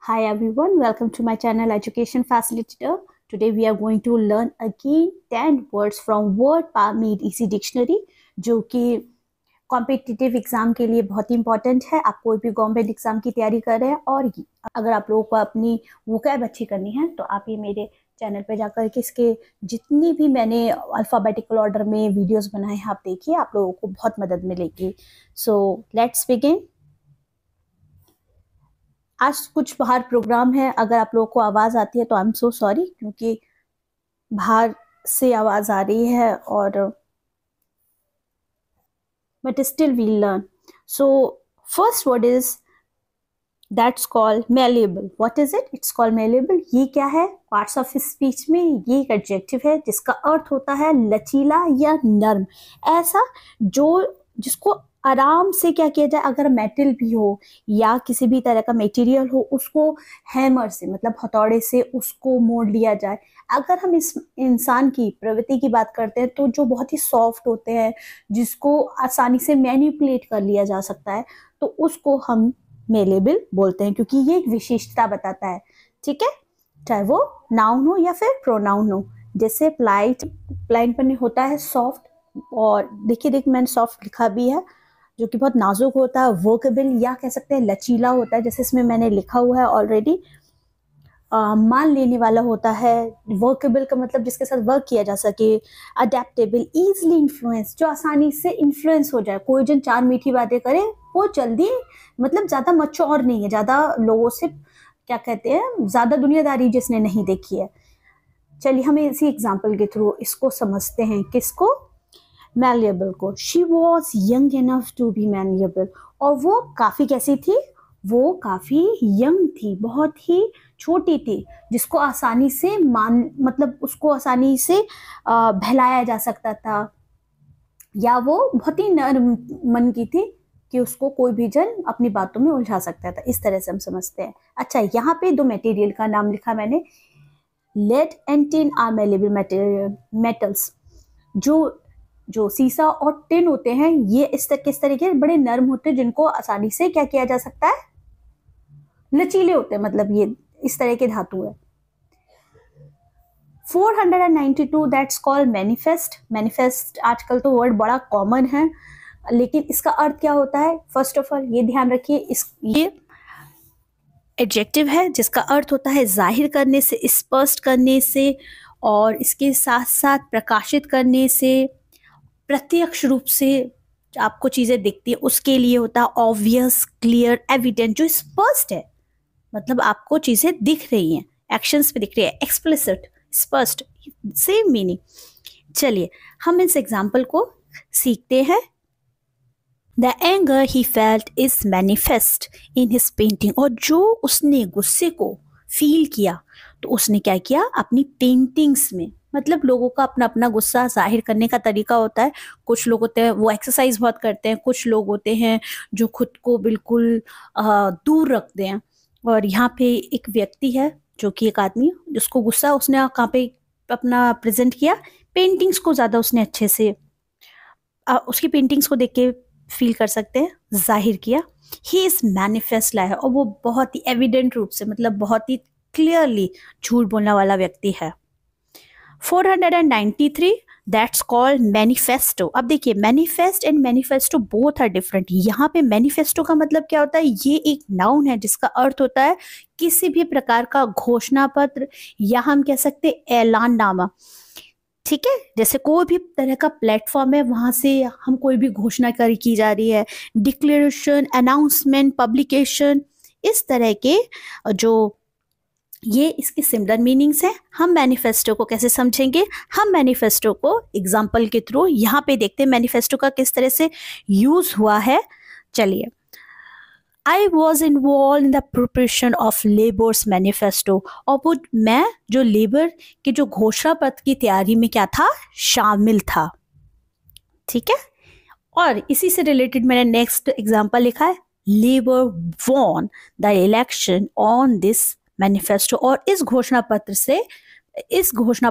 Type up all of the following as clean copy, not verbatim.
Hi everyone, welcome to my channel Education Facilitator. Today we are going to learn again 10 words from Word Made Easy Dictionary जो कि competitive exam के लिए बहुत ही important है। आप कोई भी गवर्नमेंट एग्जाम की तैयारी कर रहे हैं और अगर आप लोगों को अपनी वोकैब अच्छी करनी है तो आप ये मेरे चैनल पे जाकर के इसके जितनी भी मैंने अल्फ़ाबेटिकल ऑर्डर में वीडियोस बनाए हैं आप देखिए, आप लोगों को बहुत मदद मिलेगी। So let's begin. आज कुछ बाहर प्रोग्राम है, अगर आप लोगों को आवाज़ आती है तो आई एम सो सॉरी, क्योंकि बाहर से आवाज़ आ रही है और but still we learn. So first word is that's called malleable. What is it? It's called malleable. ये क्या है? पार्ट्स ऑफ स्पीच में ये एक एडजेक्टिव है जिसका अर्थ होता है लचीला या नर्म, ऐसा जो जिसको आराम से क्या किया जाए। अगर मेटल भी हो या किसी भी तरह का मटेरियल हो, उसको हैमर से मतलब हथौड़े से उसको मोड़ लिया जाए। अगर हम इस इंसान की प्रवृत्ति की बात करते हैं तो जो बहुत ही सॉफ्ट होते हैं, जिसको आसानी से मैनिपुलेट कर लिया जा सकता है, तो उसको हम मेलेबल बोलते हैं, क्योंकि ये एक विशेषता बताता है। ठीक है, चाहे वो नाउन हो या फिर प्रोनाउन हो। जैसे प्लाइट पर होता है सॉफ्ट, और देखिए मैंने सॉफ्ट लिखा भी है जो कि बहुत नाजुक होता है। वर्केबल या कह सकते हैं लचीला होता है, जैसे इसमें मैंने लिखा हुआ है ऑलरेडी। मान लेने वाला होता है। वर्केबल का मतलब जिसके साथ वर्क किया जा सके। अडेप्टेबल, ईजिली इन्फ्लुएंस, जो आसानी से इन्फ्लुएंस हो जाए। कोई जन चार मीठी बातें करे वो जल्दी, मतलब ज़्यादा मैच्योर नहीं है, ज़्यादा लोगों से क्या कहते हैं, ज़्यादा दुनियादारी जिसने नहीं देखी है। चलिए हम इसी एग्जाम्पल के थ्रू इसको समझते हैं। किसको? मैलिएबल को। She was young enough to be malleable. और वो काफ़ी कैसी थी? वो काफ़ी यंग थी, बहुत ही छोटी थी, जिसको आसानी से मतलब उसको आसानी से बहलाया जा सकता था, या वो बहुत ही नर्म मन की थी कि उसको कोई भी जन अपनी बातों में उलझा सकता था। इस तरह से हम समझते हैं। अच्छा, यहाँ पे दो मटेरियल का नाम लिखा मैंने। Lead and tin are malleable metals. जो सीसा और टिन होते हैं, ये किस तरीके बड़े नर्म होते हैं, जिनको आसानी से क्या किया जा सकता है, लचीले होते हैं, मतलब ये इस तरह के धातु है। 492 दैट्स कॉल्ड मैनिफेस्ट। मैनिफेस्ट आजकल तो वर्ड बड़ा कॉमन है, लेकिन इसका अर्थ क्या होता है? फर्स्ट ऑफ ऑल ये ध्यान रखिए, ये एडजेक्टिव है जिसका अर्थ होता है जाहिर करने से, स्पष्ट करने से, और इसके साथ साथ प्रकाशित करने से, प्रत्यक्ष रूप से आपको चीज़ें दिखती है, उसके लिए होता है ऑब्वियस, क्लियर, एविडेंट, जो स्पष्ट है, मतलब आपको चीज़ें दिख रही हैं, एक्शंस पे दिख रही है। एक्सप्लिसिट, स्पष्ट, सेम मीनिंग। चलिए हम इस एग्जाम्पल को सीखते हैं। The anger he felt is manifest in his painting. और जो उसने गुस्से को फील किया तो उसने क्या किया? अपनी पेंटिंग्स में। मतलब लोगों का अपना अपना गुस्सा जाहिर करने का तरीका होता है। कुछ लोग होते हैं वो एक्सरसाइज बहुत करते हैं, कुछ लोग होते हैं जो खुद को बिल्कुल दूर रखते हैं। और यहाँ पे एक व्यक्ति है जो कि एक आदमी, जिसको गुस्सा उसने कहाँ पे अपना प्रेजेंट किया? पेंटिंग्स को ज़्यादा उसने अच्छे से उसकी पेंटिंग्स को देख के फील कर सकते हैं, जाहिर किया। ही इज मैनिफेस्ट लाया, और वो बहुत ही एविडेंट रूप से, मतलब बहुत ही क्लियरली झूठ बोलने वाला व्यक्ति है। 493 दैट्स कॉल्ड मैनिफेस्टो। अब देखिए manifest and manifesto both are different. यहाँ पे मैनिफेस्टो का मतलब क्या होता है? ये एक नाउन है जिसका अर्थ होता है किसी भी प्रकार का घोषणा पत्र, या हम कह सकते हैं ऐलाननामा। ठीक है, जैसे कोई भी तरह का प्लेटफॉर्म है, वहां से हम कोई भी घोषणा की जा रही है, डिक्लेरेशन, अनाउंसमेंट, पब्लिकेशन, इस तरह के जो ये इसके सिमिलर मीनिंग्स हैं। हम मैनिफेस्टो को कैसे समझेंगे? हम मैनिफेस्टो को एग्जाम्पल के थ्रू यहाँ पे देखते हैं मैनिफेस्टो का किस तरह से यूज हुआ है। चलिए, I was involved in the preparation of Labour's manifesto। और वो मैं जो लेबर के जो घोषणा पत्र की तैयारी में क्या था? शामिल था। ठीक है, और इसी से रिलेटेड मैंने नेक्स्ट एग्जांपल लिखा है। Labour won the election on this manifesto. और इस घोषणा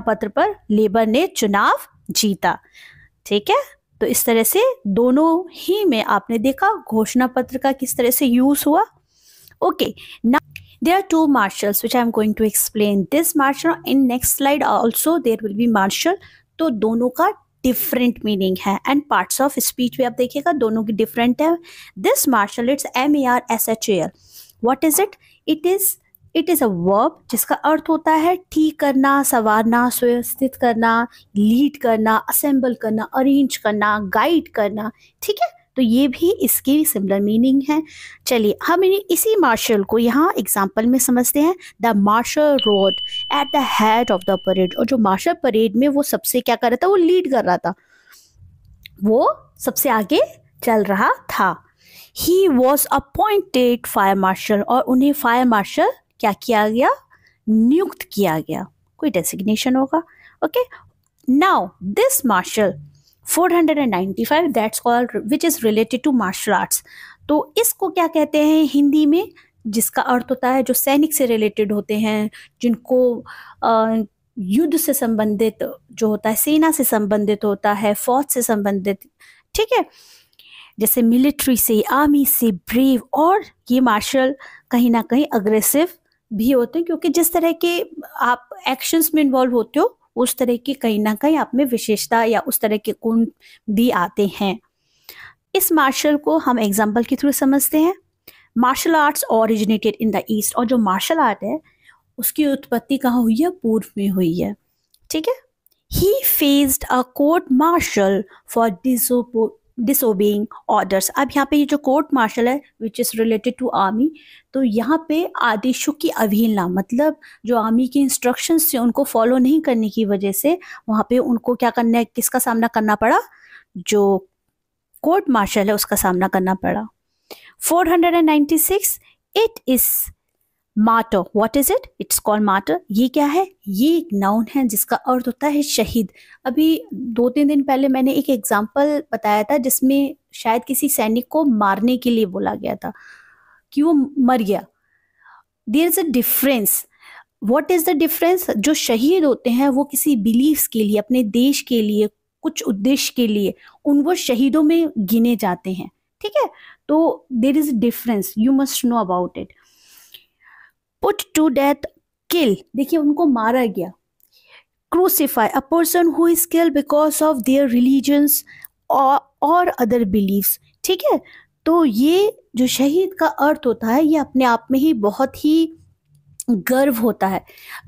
पत्र पर लेबर ने चुनाव जीता। ठीक है, तो इस तरह से दोनों ही में आपने देखा घोषणा पत्र का किस तरह से यूज हुआ। Okay, There are two martials which I am going to explain. This martial in next slide also there will be martial. तो दोनों का डिफरेंट मीनिंग है एंड पार्ट्स ऑफ स्पीच भी आप देखिएगा दोनों की डिफरेंट है. This marshal it's MARSHAL. What is it? It is a verb जिसका अर्थ होता है ठीक करना, संवारना, सुव्यवस्थित करना, लीड करना, असेंबल करना, अरेंज करना, गाइड करना. ठीक है, तो ये भी इसकी सिमिलर मीनिंग है. चलिए हम इसी मार्शल को यहाँ एग्जाम्पल में समझते हैं. The marshal rode at the head of the parade. और जो मार्शल परेड में वो सबसे क्या कर रहा था, वो लीड कर रहा था, वो सबसे आगे चल रहा था. He was appointed fire marshal. और उन्हें फायर मार्शल क्या किया गया? नियुक्त किया गया. कोई डेसिग्नेशन होगा. Okay, now this martial 495 that's called which is related to martial arts. तो इसको क्या कहते हैं हिंदी में, जिसका अर्थ होता है जो सैनिक से रिलेटेड होते हैं, जिनको युद्ध से संबंधित जो होता है, सेना से संबंधित होता है, फौज से संबंधित. ठीक है, जैसे मिलिट्री से, आर्मी से, ब्रेव. और ये मार्शल कहीं ना कहीं अग्रेसिव भी होते हैं, क्योंकि जिस तरह के आप एक्शंस में इन्वॉल्व होते हो उस तरह की कहीं ना कहीं आप में विशेषता या उस तरह के गुण भी आते हैं. इस मार्शल को हम एग्जाम्पल के थ्रू समझते हैं. Martial arts originated in the east. और जो मार्शल आर्ट है उसकी उत्पत्ति कहाँ हुई है? पूर्व में हुई है. ठीक है, he faced a court martial for disobeying orders. अब यहाँ पे ये जो कोर्ट मार्शल है which is related to army, तो यहाँ पे आदेशों की अवहेलना, मतलब जो आर्मी के इंस्ट्रक्शंस थे उनको फॉलो नहीं करने की वजह से वहाँ पे उनको क्या करना है, किसका सामना करना पड़ा? जो कोर्ट मार्शल है उसका सामना करना पड़ा. 496 it is martyr. What is it? It's called martyr. ये क्या है? ये एक नाउन है जिसका अर्थ होता है शहीद. अभी 2-3 दिन पहले मैंने एक एग्जाम्पल बताया था जिसमें शायद किसी सैनिक को मारने के लिए बोला गया था कि वो मर गया. There is a difference. What is the difference? जो शहीद होते हैं वो किसी बिलीव्स के लिए, अपने देश के लिए, कुछ उद्देश्य के लिए उन वो शहीदों में गिने जाते हैं. ठीक है, तो there is difference, you must know about it. Put to death, kill. देखिए उनको मारा गया. Crucify, a person who is killed because of their religions और अदर बिलीव्स. ठीक है, तो ये जो शहीद का अर्थ होता है ये अपने आप में ही बहुत ही गर्व होता है.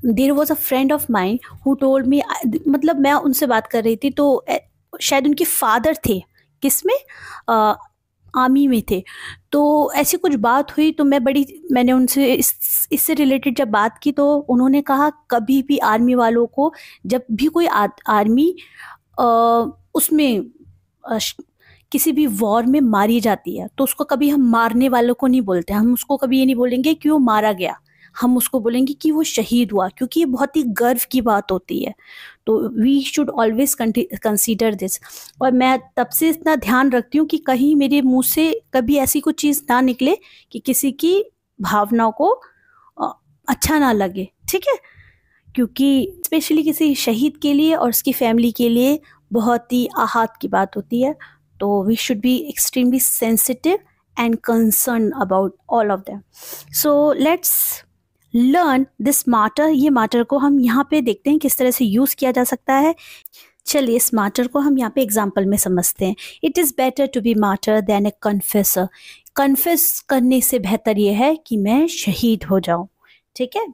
There was a friend of mine who told me, मतलब मैं उनसे बात कर रही थी तो शायद उनके फादर थे किसमें, आर्मी में थे. तो ऐसी कुछ बात हुई तो मैंने उनसे इससे रिलेटेड जब बात की तो उन्होंने कहा कभी भी आर्मी वालों को, जब भी कोई आर्मी उसमें किसी भी वॉर में मारी जाती है तो उसको कभी हम मारने वालों को नहीं बोलते. हम उसको कभी ये नहीं बोलेंगे कि वो मारा गया, हम उसको बोलेंगे कि वो शहीद हुआ, क्योंकि ये बहुत ही गर्व की बात होती है. तो we should always consider this. और मैं तब से इतना ध्यान रखती हूँ कि कहीं मेरे मुंह से कभी ऐसी कोई चीज़ ना निकले कि किसी की भावनाओं को अच्छा ना लगे. ठीक है, क्योंकि स्पेशली किसी शहीद के लिए और उसकी फैमिली के लिए बहुत ही आहत की बात होती है. तो we should be extremely sensitive and concern about all of them. So let's learn this martyr. ये मार्टर को हम यहाँ पे देखते हैं किस तरह से यूज़ किया जा सकता है. चलिए इस मार्टर को हम यहाँ पे एग्जाम्पल में समझते हैं. It is better to be martyr than a confessor. Confess करने से बेहतर ये है कि मैं शहीद हो जाऊं. ठीक है,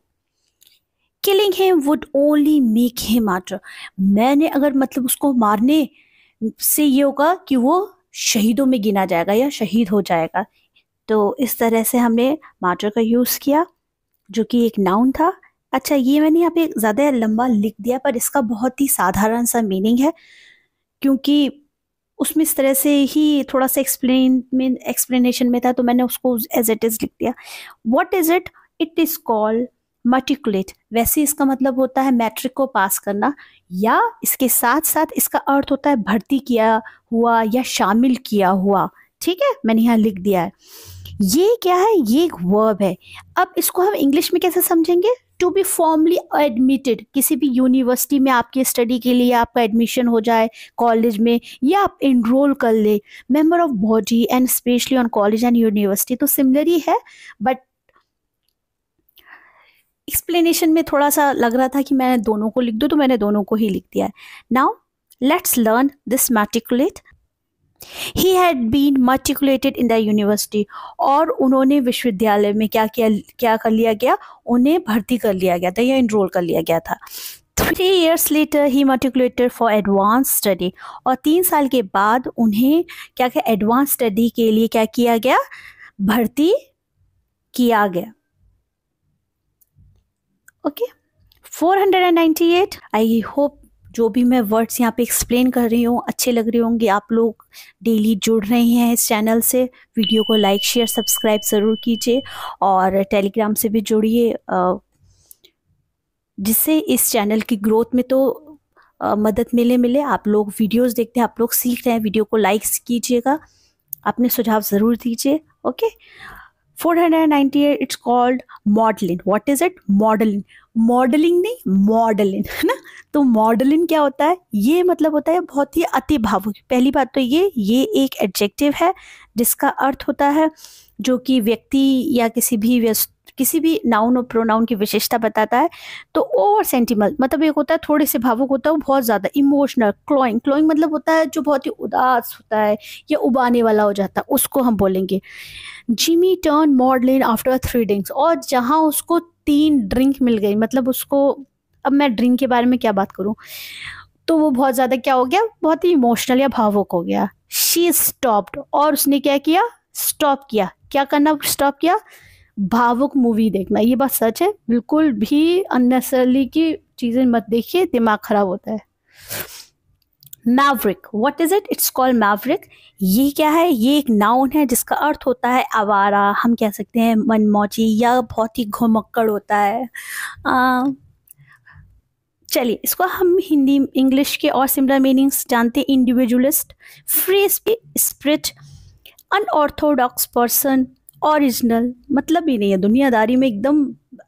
killing him would only make him martyr. मैंने अगर मतलब उसको मारने से ये होगा कि वो शहीदों में गिना जाएगा या शहीद हो जाएगा. तो इस तरह से हमने मार्टर का यूज़ किया जो कि एक नाउन था. अच्छा, ये मैंने यहाँ पे ज़्यादा लंबा लिख दिया पर इसका बहुत ही साधारण सा मीनिंग है, क्योंकि उसमें इस तरह से ही थोड़ा सा एक्सप्लेनेशन में था तो मैंने उसको एज इट इज़ लिख दिया. What is it? It is called matriculate. वैसे इसका मतलब होता है मैट्रिक को पास करना, या इसके साथ साथ इसका अर्थ होता है भर्ती किया हुआ या शामिल किया हुआ. ठीक है, मैंने यहाँ लिख दिया है. ये क्या है? ये एक वर्ब है. अब इसको हम इंग्लिश में कैसे समझेंगे? To be formally admitted. किसी भी यूनिवर्सिटी में आपकी स्टडी के लिए आपका एडमिशन हो जाए, कॉलेज में, या आप इनरोल कर ले, member of body and specially on college and university. तो सिमिलर ही है, बट एक्सप्लेनेशन में थोड़ा सा लग रहा था कि मैं दोनों को लिख दूं, तो मैंने दोनों को ही लिख दिया है. Now let's learn this matriculate. He had been matriculated in the university. और उन्होंने विश्वविद्यालय में क्या कर लिया गया, उन्हें भर्ती कर लिया गया था या इनरोल कर लिया गया था. 3 years later he matriculated for advanced study. और 3 साल के बाद उन्हें क्या एडवांस स्टडी के लिए क्या किया गया, भर्ती किया गया. ओके 498. आई होप जो भी मैं वर्ड्स यहाँ पे एक्सप्लेन कर रही हूँ अच्छे लग रहे होंगे. आप लोग डेली जुड़ रहे हैं इस चैनल से. वीडियो को लाइक शेयर सब्सक्राइब ज़रूर कीजिए और टेलीग्राम से भी जुड़िए, जिससे इस चैनल की ग्रोथ में तो मदद मिले. आप लोग वीडियोस देखते हैं, आप लोग सीख रहे हैं, वीडियो को लाइक कीजिएगा, अपने सुझाव ज़रूर दीजिए. Okay 498. It's called modelling. What is it? Modelling. Modelling नहीं, मॉडलिंग, है ना. तो मॉडलिंग क्या होता है? ये मतलब होता है बहुत ही अति भावुक. पहली बात तो ये एक एडजेक्टिव है जिसका अर्थ होता है जो कि व्यक्ति या किसी भी नाउन और प्रोनाउन की विशेषता बताता है. तो ओवर सेंटिमेंट मतलब एक होता है थोड़े से भावुक होता है, बहुत ज़्यादा इमोशनल. क्लोइंग मतलब होता है जो बहुत ही उदास होता है या उबाने वाला हो जाता है, उसको हम बोलेंगे. Jimmy turn Magdalene after 3 drinks. और जहाँ उसको 3 ड्रिंक मिल गई, मतलब उसको, अब मैं ड्रिंक के बारे में क्या बात करूँ, तो वो बहुत ज़्यादा क्या हो गया, बहुत ही इमोशनल या भावुक हो गया. She stopped. और उसने क्या किया, स्टॉप किया. क्या करना स्टॉप किया? भावुक मूवी देखना. ये बात सच है, बिल्कुल भी अननेसेसरली की चीज़ें मत देखिए, दिमाग खराब होता है. Maverick. What is it? It's called Maverick. ये क्या है? ये एक नाउन है जिसका अर्थ होता है आवारा. हम कह सकते हैं मनमौजी या बहुत ही घुमक्कड़ होता है. चलिए इसको हम हिंदी इंग्लिश के और सिमिलर मीनिंग्स जानते हैं. Individualist, free spirit, unorthodox person, original. मतलब ही नहीं है दुनियादारी में, एकदम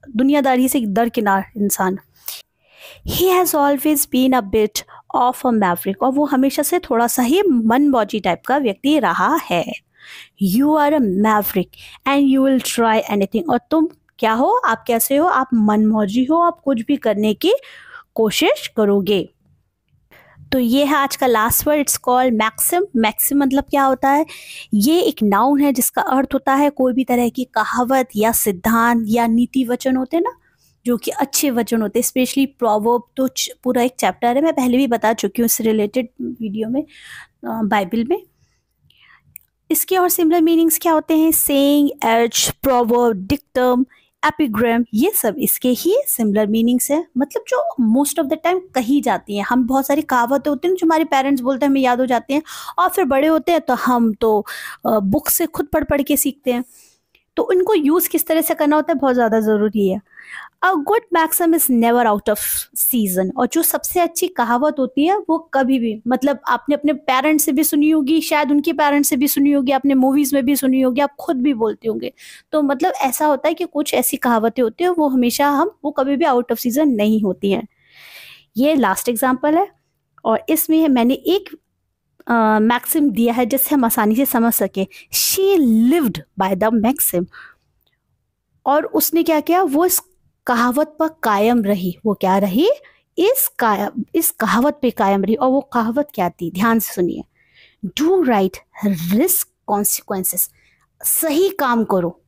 दुनियादारी से दरकिनार इंसान. He has always been a bit of a maverick. और वो हमेशा से थोड़ा सा ही मनमौजी टाइप का व्यक्ति रहा है. You are a maverick and you will try anything. और तुम क्या हो, आप कैसे हो, आप मनमौजी हो, आप कुछ भी करने की कोशिश करोगे. तो ये है आज का last word. It's called maxim. Maxim मतलब क्या होता है? ये एक नाउन है जिसका अर्थ होता है कोई भी तरह की कहावत या सिद्धांत या नीति वचन होते हैं ना, जो कि अच्छे वचन होते हैं. स्पेशली प्रोवर्ब तो पूरा एक चैप्टर है, मैं पहले भी बता चुकी हूँ इससे रिलेटेड वीडियो में, बाइबल में. इसके और सिमिलर मीनिंग्स क्या होते हैं? Saying, adage, proverb, dictum, epigram, ये सब इसके ही सिमिलर मीनिंग्स है. मतलब जो मोस्ट ऑफ द टाइम कही जाती हैं. हम बहुत सारी कहावतें होती हैं जो हमारे पेरेंट्स बोलते हैं, हमें याद हो जाती हैं, और फिर बड़े होते हैं तो हम तो बुक से खुद पढ़ के सीखते हैं. तो इनको यूज़ किस तरह से करना होता है बहुत ज़्यादा ज़रूरी है. A good maxim is never out of season. और जो सबसे अच्छी कहावत होती है वो कभी भी, मतलब आपने अपने पेरेंट्स से भी सुनी होगी, शायद उनके पेरेंट्स से भी सुनी होगी, आपने मूवीज में भी सुनी होगी, आप खुद भी बोलते होंगे. तो मतलब ऐसा होता है कि कुछ ऐसी कहावतें होती है वो हमेशा वो कभी भी आउट ऑफ सीजन नहीं होती हैं. ये लास्ट एग्जाम्पल है और इसमें मैंने एक मैक्सिम दिया है जिससे हम आसानी से समझ सके. She lived by the maxim. और उसने क्या किया, वो इस कहावत पर कायम रही. वो क्या रही? इस कहावत पे कायम रही. और वो कहावत क्या थी? ध्यान से सुनिए. Do right, risk consequences. सही काम करो,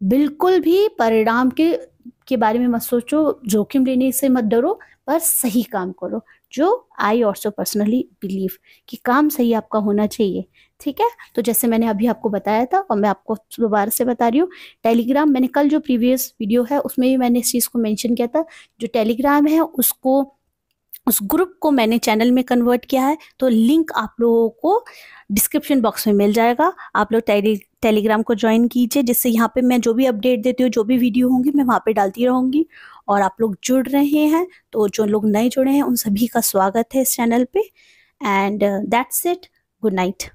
बिल्कुल भी परिणाम के बारे में मत सोचो, जोखिम लेने से मत डरो, पर सही काम करो. जो आई ऑल्सो पर्सनली बिलीव कि काम सही आपका होना चाहिए. ठीक है, तो जैसे मैंने अभी आपको बताया था और मैं आपको दोबारा से बता रही हूँ, टेलीग्राम, मैंने कल जो प्रीवियस वीडियो है उसमें भी मैंने इस चीज़ को मेंशन किया था. जो टेलीग्राम है उस ग्रुप को मैंने चैनल में कन्वर्ट किया है. तो लिंक आप लोगों को डिस्क्रिप्शन बॉक्स में मिल जाएगा. आप लोग टेलीग्राम को ज्वाइन कीजिए, जिससे यहाँ पे मैं जो भी अपडेट देती हूँ, जो भी वीडियो होंगी, मैं वहाँ पे डालती रहूँगी. और आप लोग जुड़ रहे हैं, तो जो लोग नए जुड़े हैं उन सभी का स्वागत है इस चैनल पे. And that's it. Good night.